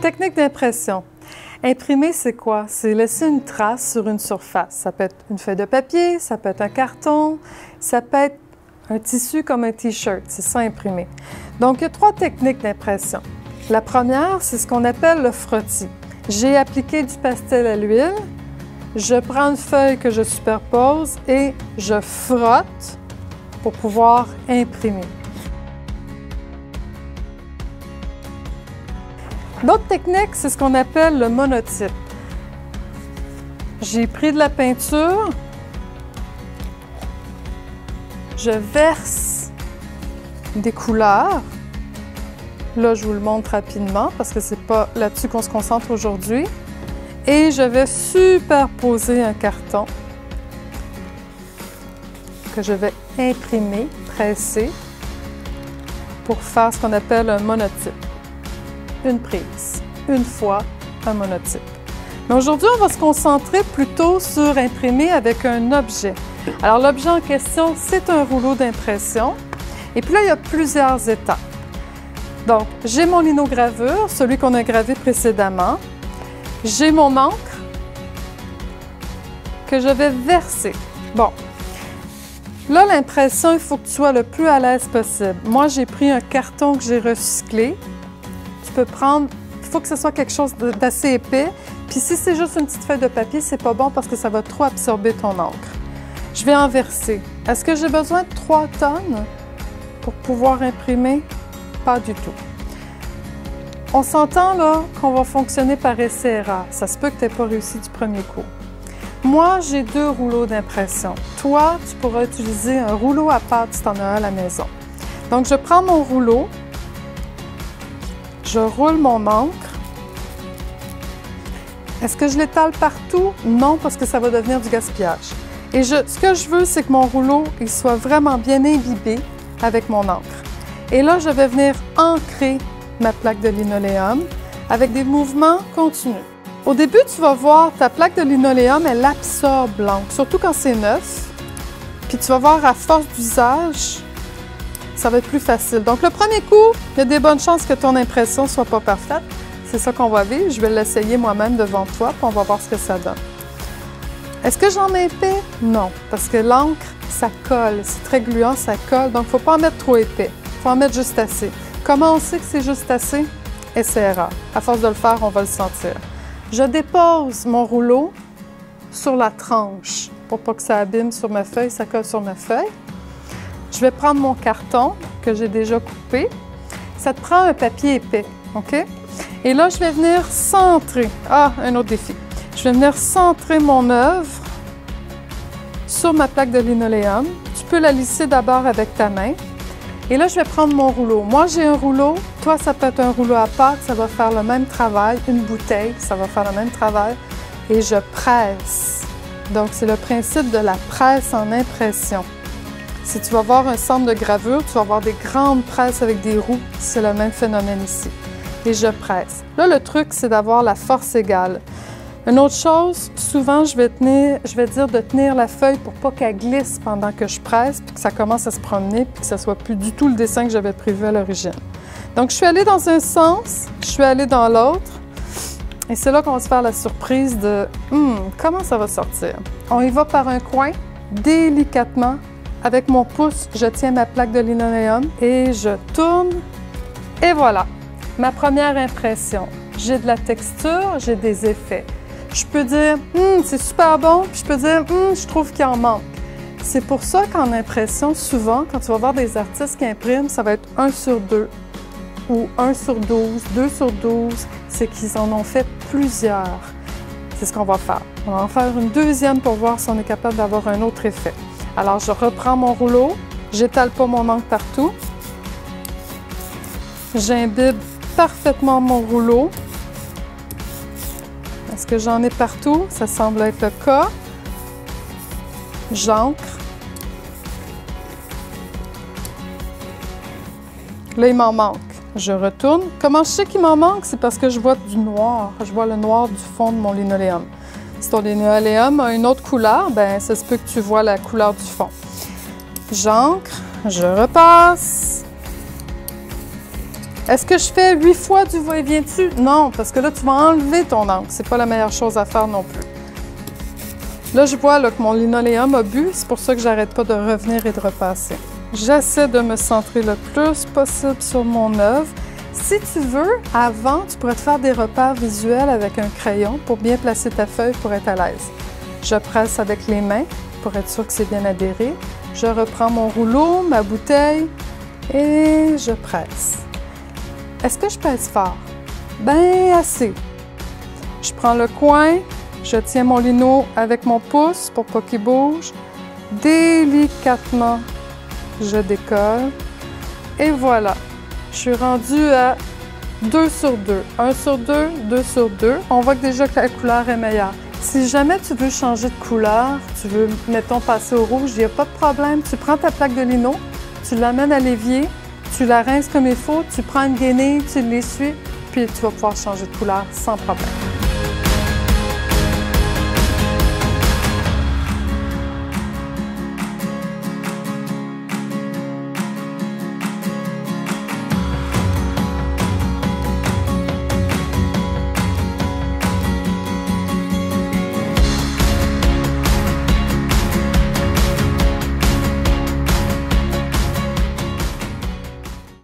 Technique d'impression. Imprimer, c'est quoi? C'est laisser une trace sur une surface. Ça peut être une feuille de papier, ça peut être un carton, ça peut être un tissu comme un T-shirt. C'est ça, imprimer. Donc, il y a 3 techniques d'impression. La première, c'est ce qu'on appelle le frottis. J'ai appliqué du pastel à l'huile, je prends une feuille que je superpose et je frotte pour pouvoir imprimer. L'autre technique, c'est ce qu'on appelle le monotype. J'ai pris de la peinture, je verse des couleurs. Là, je vous le montre rapidement parce que c'est pas là-dessus qu'on se concentre aujourd'hui. Et je vais superposer un carton que je vais imprimer, presser, pour faire ce qu'on appelle un monotype. Une prise, une fois, un monotype. Mais aujourd'hui, on va se concentrer plutôt sur imprimer avec un objet. Alors, l'objet en question, c'est un rouleau d'impression. Et puis là, il y a plusieurs étapes. Donc, j'ai mon linogravure, celui qu'on a gravé précédemment. J'ai mon encre que je vais verser. Bon, là, l'impression, il faut que tu sois le plus à l'aise possible. Moi, j'ai pris un carton que j'ai recyclé. Tu peux prendre, il faut que ce soit quelque chose d'assez épais. Puis si c'est juste une petite feuille de papier, c'est pas bon parce que ça va trop absorber ton encre. Je vais en verser. Est-ce que j'ai besoin de 3 tonnes pour pouvoir imprimer? Pas du tout. On s'entend là qu'on va fonctionner par essai-erreur. Ça se peut que tu n'aies pas réussi du premier coup. Moi, j'ai 2 rouleaux d'impression. Toi, tu pourras utiliser un rouleau à pâte si tu en as un à la maison. Donc, je prends mon rouleau, je roule mon encre. Est-ce que je l'étale partout? Non, parce que ça va devenir du gaspillage. Et ce que je veux, c'est que mon rouleau il soit vraiment bien imbibé avec mon encre. Et là, je vais venir ancrer ma plaque de linoléum avec des mouvements continus. Au début, tu vas voir ta plaque de linoléum, elle absorbe l'encre, surtout quand c'est neuf. Puis tu vas voir, à force d'usage, ça va être plus facile. Donc, le premier coup, il y a des bonnes chances que ton impression ne soit pas parfaite. C'est ça qu'on va vivre. Je vais l'essayer moi-même devant toi, puis on va voir ce que ça donne. Est-ce que j'en mets épais? Non, parce que l'encre, ça colle. C'est très gluant, ça colle. Donc, il ne faut pas en mettre trop épais. Il faut en mettre juste assez. Comment on sait que c'est juste assez? Essai-erreur. À force de le faire, on va le sentir. Je dépose mon rouleau sur la tranche pour pas que ça abîme sur ma feuille, ça colle sur ma feuille. Je vais prendre mon carton que j'ai déjà coupé. Ça te prend un papier épais, OK? Et là, je vais venir centrer. Ah, un autre défi. Je vais venir centrer mon œuvre sur ma plaque de linoléum. Tu peux la lisser d'abord avec ta main. Et là, je vais prendre mon rouleau. Moi, j'ai un rouleau. Toi, ça peut être un rouleau à pâte. Ça va faire le même travail. Une bouteille, ça va faire le même travail. Et je presse. Donc, c'est le principe de la presse en impression. Si tu vas voir un centre de gravure, tu vas voir des grandes presses avec des roues. C'est le même phénomène ici. Et je presse. Là, le truc, c'est d'avoir la force égale. Une autre chose, souvent, je vais dire de tenir la feuille pour pas qu'elle glisse pendant que je presse, puis que ça commence à se promener, puis que ça soit plus du tout le dessin que j'avais prévu à l'origine. Donc, je suis allée dans un sens, je suis allée dans l'autre, et c'est là qu'on va se faire la surprise de comment ça va sortir. On y va par un coin, délicatement. Avec mon pouce, je tiens ma plaque de linoléum et je tourne, et voilà. Ma première impression. J'ai de la texture, j'ai des effets. Je peux dire « c'est super bon », puis je peux dire « je trouve qu'il en manque ». C'est pour ça qu'en impression, souvent, quand tu vas voir des artistes qui impriment, ça va être 1 sur 2 ou 1 sur 12, 2 sur 12. C'est qu'ils en ont fait plusieurs. C'est ce qu'on va faire. On va en faire une deuxième pour voir si on est capable d'avoir un autre effet. Alors, je reprends mon rouleau, j'étale pas mon encre partout. J'imbibe parfaitement mon rouleau. Est-ce que j'en ai partout? Ça semble être le cas. J'ancre. Là, il m'en manque. Je retourne. Comment je sais qu'il m'en manque? C'est parce que je vois du noir. Je vois le noir du fond de mon linoléum. Si ton linoléum a une autre couleur, bien, ça se peut que tu vois la couleur du fond. J'ancre. Je repasse. Est-ce que je fais 8 fois du va-et-vient dessus? Non, parce que là, tu vas enlever ton encre. C'est pas la meilleure chose à faire non plus. Là, je vois là, que mon linoléum a bu. C'est pour ça que j'arrête pas de revenir et de repasser. J'essaie de me centrer le plus possible sur mon œuvre. Si tu veux, avant, tu pourrais te faire des repères visuels avec un crayon pour bien placer ta feuille pour être à l'aise. Je presse avec les mains pour être sûr que c'est bien adhéré. Je reprends mon rouleau, ma bouteille et je presse. Est-ce que je pèse fort? Ben assez. Je prends le coin, je tiens mon lino avec mon pouce pour pas qu'il bouge. Délicatement, je décolle. Et voilà, je suis rendue à 2 sur 2. 1 sur 2, 2 sur 2. On voit que déjà que la couleur est meilleure. Si jamais tu veux changer de couleur, tu veux, mettons, passer au rouge, il n'y a pas de problème. Tu prends ta plaque de lino, tu l'amènes à l'évier, tu la rinces comme il faut, tu prends une guenille, tu l'essuies, puis tu vas pouvoir changer de couleur sans problème.